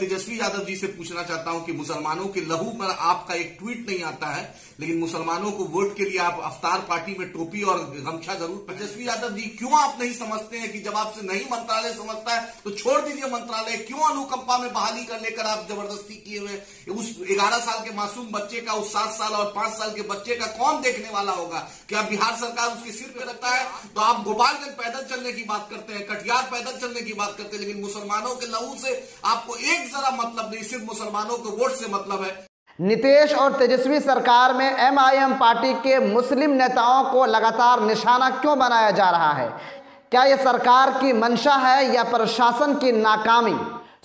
तेजस्वी यादव जी से पूछना चाहता हूं कि मुसलमानों के लहू पर आपका एक ट्वीट नहीं आता है, लेकिन मुसलमानों को वोट के लिए आप अफ्तार पार्टी में टोपी और गमछा जरूर। तेजस्वी यादव जी, क्यों आप नहीं समझते हैं कि जब आपसे नहीं मंत्रालय समझता है तो छोड़ दीजिए मंत्रालय। क्यों अनुकंपा में बहाली कर लेकर आप जबरदस्ती किए हुए उस 11 साल के मासूम बच्चे का, उस 7 साल और 5 साल के बच्चे का कौन देखने वाला होगा? क्या बिहार सरकार उसके सिर पे रखता है? तो आप गोपालगंज पैदल चलने की बात करते हैं, कटिहार पैदल चलने की बात करते हैं, लेकिन मुसलमानों के लहू से आपको एक जरा मतलब नहीं, सिर्फ मुसलमानों के वोट से मतलब है। नीतीश और तेजस्वी सरकार में एमआईएम पार्टी के मुस्लिम नेताओं को लगातार निशाना क्यों बनाया जा रहा है? क्या यह सरकार की मंशा है या प्रशासन की नाकामी?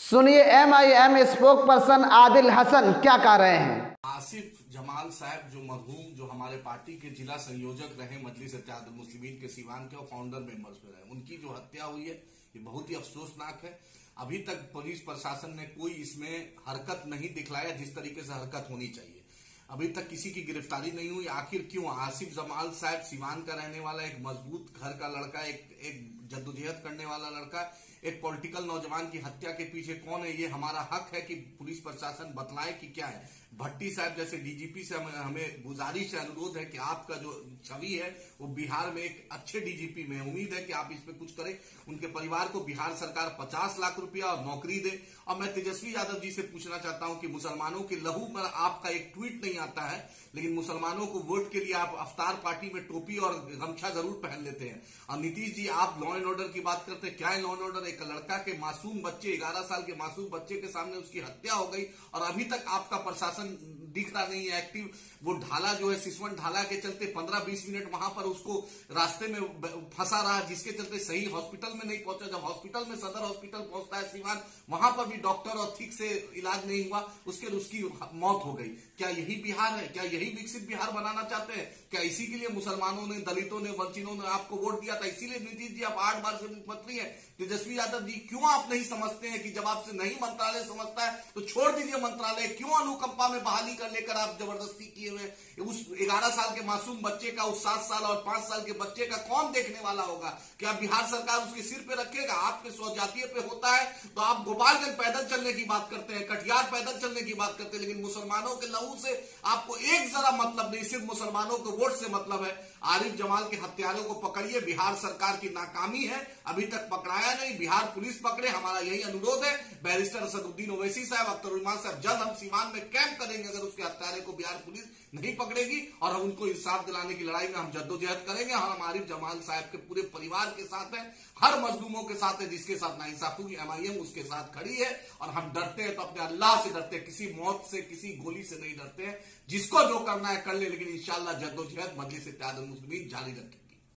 सुनिए एमआईएम स्पोक पर्सन आदिल हसन क्या कह रहे हैं। आसिफ जमाल साहब जो मरहूम, जो हमारे पार्टी के जिला संयोजक रहे, मजलिस इत्तेहादुल मुस्लिमीन के सीवान के और फाउंडर मेंबर्स में रहे, उनकी जो हत्या हुई है ये बहुत ही अफसोसनाक है। अभी तक पुलिस प्रशासन ने कोई इसमें हरकत नहीं दिखलाया जिस तरीके से हरकत होनी चाहिए। अभी तक किसी की गिरफ्तारी नहीं हुई। आखिर क्यों? आसिफ जमाल साहब सीवान का रहने वाला, एक मजबूत घर का लड़का, एक जद्दोजहद करने वाला लड़का, एक पॉलिटिकल नौजवान की हत्या के पीछे कौन है? ये हमारा हक है कि पुलिस प्रशासन बतलाए कि क्या है। भट्टी साहब जैसे डीजीपी से हमें गुजारिश है, अनुरोध है कि आपका जो छवि है वो बिहार में एक अच्छे डीजीपी में, उम्मीद है कि आप इस पे कुछ करें। उनके परिवार को बिहार सरकार 50 लाख रुपया और नौकरी दे। और मैं तेजस्वी यादव जी से पूछना चाहता हूं कि मुसलमानों के लहू पर आपका एक ट्वीट नहीं आता है, लेकिन मुसलमानों को वोट के लिए आप अफ्तार पार्टी में टोपी और गमछा जरूर पहन लेते हैं। और नीतीश जी, आप लॉ एंड ऑर्डर की बात करते हैं। क्या है लॉ एंड ऑर्डर? एक लड़का के मासूम बच्चे, 11 साल के मासूम बच्चे के सामने उसकी हत्या हो गई और अभी तक आपका प्रशासन दिख रहा नहीं है एक्टिव। वो ढाला जो है, सिसवन ढाला के चलते 15-20 मिनट वहां पर उसको रास्ते में फंसा रहा, जिसके चलते सही हॉस्पिटल में नहीं पहुंचा। जब हॉस्पिटल में, सदर हॉस्पिटल पहुंचता है सीवान, वहां पर भी डॉक्टर और ठीक से इलाज नहीं हुआ, उसकी मौत हो गई। क्या यही बिहार है? क्या यही विकसित बिहार बनाना चाहते हैं? क्या इसी के लिए मुसलमानों ने, दलितों ने, वंचितों ने आपको वोट दिया था? इसीलिए नीतीश जी आप 8 बार से मुख्यमंत्री है। तेजस्वी यादव जी, क्यों आप नहीं समझते हैं कि जब आपसे नहीं मंत्रालय समझता है तो छोड़ दीजिए मंत्रालय। क्यों अनुकंपा में बहाली कर लेकर आप जबरदस्ती किए हुए उस 11 साल के मासूम बच्चे का, उस 7 साल और 5 साल के बच्चे का कौन देखने वाला होगा? क्या बिहार सरकार उसके सिर पे रखेगा? आपके स्वजातीय पे होता है तो आप गोपालगंज पैदल चलने की बात करते हैं, कटिहार पैदल चलने की बात करते हैं, लेकिन मुसलमानों के लहू से आपको एक जरा मतलब नहीं, सिर्फ मुसलमानों के वोट से मतलब है। आरिफ जमाल के हत्यारों को पकड़िए। बिहार सरकार की नाकामी है, अभी तक पकड़ाया नहीं। बिहार पुलिस पकड़े, हमारा यही अनुरोध है। बैरिस्टर असदुद्दीन ओवैसी साहब, अख्तर उस्मान साहब, जल्द हम सीवान में कैंप करेंगे अगर उसके हत्यारे को बिहार पुलिस नहीं पकड़ेगी, और हम उनको इंसाफ दिलाने की लड़ाई में हम जद्दोजहद करेंगे। हम आरिफ जमाल साहब के पूरे परिवार के साथ हैं, हर मजलूमों के साथ है। जिसके साथ नाइंसाफी हुई, एमआईएम उसके साथ खड़ी है। और हम डरते हैं तो अपने अल्लाह से डरते हैं, किसी मौत से, किसी गोली से नहीं डरते हैं। जिसको जो करना है कर ले, लेकिन इंशाअल्लाह जद्दोजहद मजलिस इत्तेहादुल मुस्लिमीन जारी रखें।